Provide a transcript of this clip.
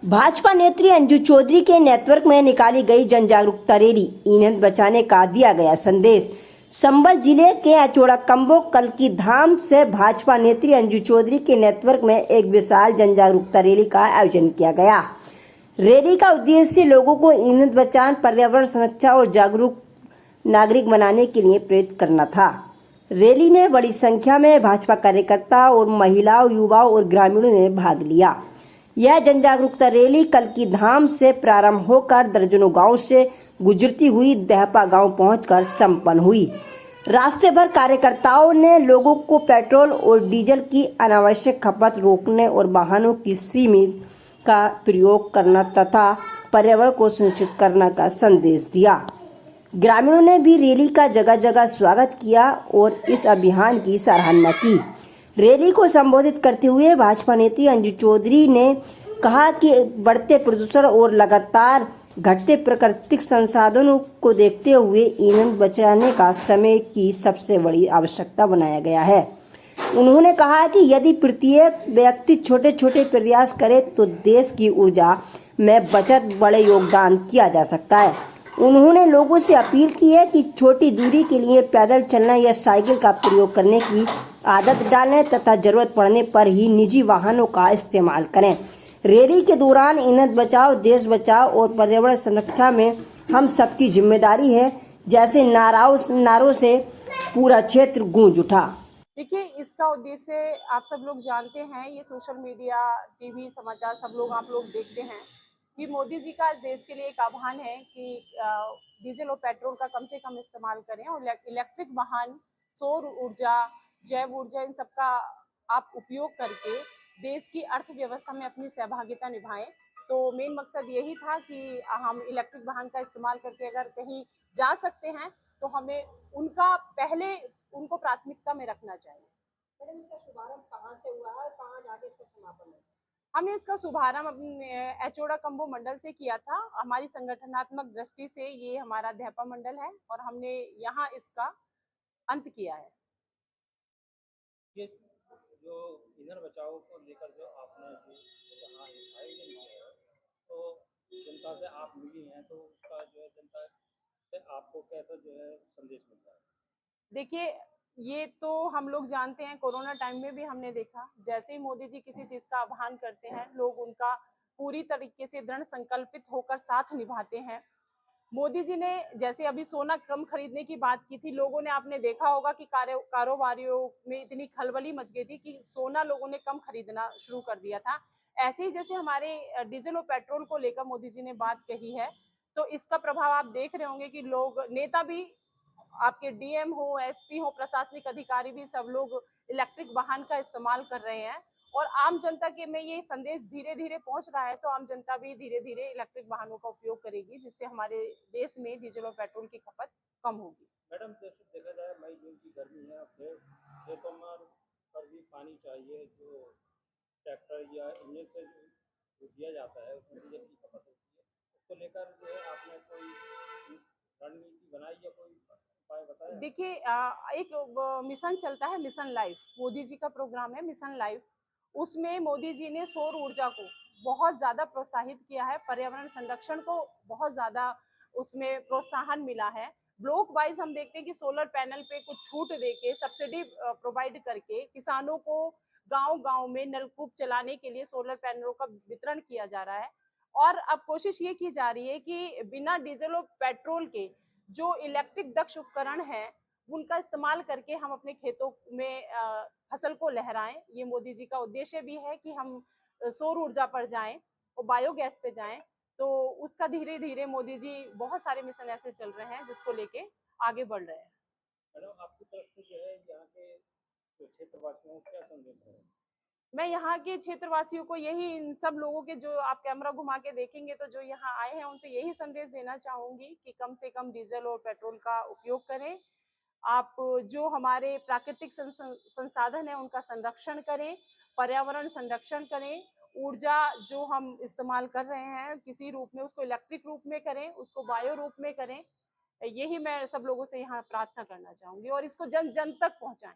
भाजपा नेत्री अंजू चौधरी के नेतृत्व में निकाली गई जन जागरूकता रैली। ईंधन बचाने का दिया गया संदेश। संबल जिले के अचोड़ा कंबो कल की धाम से भाजपा नेत्री अंजू चौधरी के नेतृत्व में एक विशाल जन जागरूकता रैली का आयोजन किया गया। रैली का उद्देश्य लोगों को ईंधन बचाने, पर्यावरण संरक्षण और जागरूक नागरिक बनाने के लिए प्रेरित करना था। रैली में बड़ी संख्या में भाजपा कार्यकर्ता और महिलाओं, युवाओं और ग्रामीणों ने भाग लिया। यह जन जागरूकता रैली कल की धाम से प्रारंभ होकर दर्जनों गांव से गुजरती हुई दहपा गांव पहुंचकर संपन्न हुई। रास्ते भर कार्यकर्ताओं ने लोगों को पेट्रोल और डीजल की अनावश्यक खपत रोकने और वाहनों की सीमित का प्रयोग करना तथा पर्यावरण को सुनिश्चित करने का संदेश दिया। ग्रामीणों ने भी रैली का जगह जगह स्वागत किया और इस अभियान की सराहना की। रैली को संबोधित करते हुए भाजपा नेत्री अंजू चौधरी ने कहा कि बढ़ते प्रदूषण और लगातार घटते प्राकृतिक संसाधनों को देखते हुए ईंधन बचाने का समय की सबसे बड़ी आवश्यकता बनाया गया है। उन्होंने कहा कि यदि प्रत्येक व्यक्ति छोटे छोटे प्रयास करे तो देश की ऊर्जा में बचत बड़े योगदान किया जा सकता है। उन्होंने लोगों से अपील की है कि छोटी दूरी के लिए पैदल चलना या साइकिल का प्रयोग करने की आदत डालें तथा जरूरत पड़ने पर ही निजी वाहनों का इस्तेमाल करें। रैली के दौरान ईंधन बचाओ, देश बचाओ और पर्यावरण संरक्षण में हम सबकी जिम्मेदारी है जैसे नारों से पूरा क्षेत्र गूंज उठा। देखिए, इसका उद्देश्य आप सब लोग जानते हैं, ये सोशल मीडिया, टीवी, समाचार सब लोग आप लोग देखते हैं कि मोदी जी का देश के लिए एक आह्वान है कि डीजल और पेट्रोल का कम से कम इस्तेमाल करें और इलेक्ट्रिक वाहन, सौर ऊर्जा, जैव ऊर्जा, इन सबका आप उपयोग करके देश की अर्थव्यवस्था में अपनी सहभागिता निभाएं। तो मेन मकसद यही था कि हम इलेक्ट्रिक वाहन का इस्तेमाल करके अगर कहीं जा सकते हैं तो हमें उनको प्राथमिकता में रखना चाहिए। मैडम, इसका शुभारंभ कहाँ से हुआ है, कहाँ जाके इसका समापन है? हमने इसका शुभारंभ अपने अचोड़ा कंबो मंडल से किया था। हमारी संगठनात्मक दृष्टि से ये हमारा दहपा मंडल है और हमने यहाँ इसका अंत किया है। ये जो ईंधन बचाओ को लेकर जो आपने यहाँ आयोजन किया है, तो जनता से आप मिली हैं, तो उसका जो है जनता से आपको कैसा जो है संदेश मिलता है? देखिए, ये तो हम लोग जानते हैं, कोरोना टाइम में भी हमने देखा, जैसे ही मोदी जी किसी चीज का आह्वान करते हैं, लोग उनका पूरी तरीके से दृढ़ संकल्पित होकर साथ निभाते हैं। मोदी जी ने जैसे अभी सोना कम खरीदने की बात की थी, लोगों ने, आपने देखा होगा कि कारोबारियों में इतनी खलबली मच गई थी कि सोना लोगों ने कम खरीदना शुरू कर दिया था। ऐसे ही जैसे हमारे डीजल और पेट्रोल को लेकर मोदी जी ने बात कही है, तो इसका प्रभाव आप देख रहे होंगे कि लोग, नेता भी, आपके डीएम हो, एसपी हो, प्रशासनिक अधिकारी भी, सब लोग इलेक्ट्रिक वाहन का इस्तेमाल कर रहे हैं और आम जनता के में ये संदेश धीरे धीरे पहुंच रहा है। तो आम जनता भी धीरे धीरे इलेक्ट्रिक वाहनों का उपयोग करेगी, जिससे हमारे देश में डीजल और पेट्रोल की खपत कम होगी। मैडम, जैसे देखा जाए मई जून की गर्मी है, खेतों पर भी पानी चाहिए, जो ट्रैक्टर या इंजन से जो दिया जाता है उसमें डीजल की खपत होती है, उसको लेकर जो है आपने कोई रणनीति बनाई या कोई उपाय बताया? देखिए, एक मिशन चलता है, मिशन लाइफ, मोदी जी का प्रोग्राम है मिशन लाइफ। उसमें मोदी जी ने सौर ऊर्जा को बहुत ज्यादा प्रोत्साहित किया है, पर्यावरण संरक्षण को बहुत ज्यादा उसमें प्रोत्साहन मिला है। ब्लॉक वाइज हम देखते हैं कि सोलर पैनल पे कुछ छूट देके, सब्सिडी प्रोवाइड करके किसानों को गांव गांव में नलकूप चलाने के लिए सोलर पैनलों का वितरण किया जा रहा है। और अब कोशिश ये की जा रही है कि बिना डीजल और पेट्रोल के जो इलेक्ट्रिक दक्ष उपकरण है, उनका इस्तेमाल करके हम अपने खेतों में फसल को लहराएं। ये मोदी जी का उद्देश्य भी है कि हम सौर ऊर्जा पर जाएं और बायोगैस पे जाएं। तो उसका धीरे धीरे मोदी जी, बहुत सारे मिशन ऐसे चल रहे हैं जिसको लेके आगे बढ़ रहे हैं। मैडम, आपकी तरफ से जो है यहाँ के जो क्षेत्रवासियों को क्या संदेश है? मैं यहाँ के क्षेत्रवासियों को यही, इन सब लोगों के, जो आप कैमरा घुमा के देखेंगे तो जो यहाँ आए हैं, उनसे यही संदेश देना चाहूंगी कि कम से कम डीजल और पेट्रोल का उपयोग करें। आप जो हमारे प्राकृतिक संसाधन है उनका संरक्षण करें, पर्यावरण संरक्षण करें। ऊर्जा जो हम इस्तेमाल कर रहे हैं किसी रूप में, उसको इलेक्ट्रिक रूप में करें, उसको बायो रूप में करें। यही मैं सब लोगों से यहाँ प्रार्थना करना चाहूंगी और इसको जन जन तक पहुंचाएं।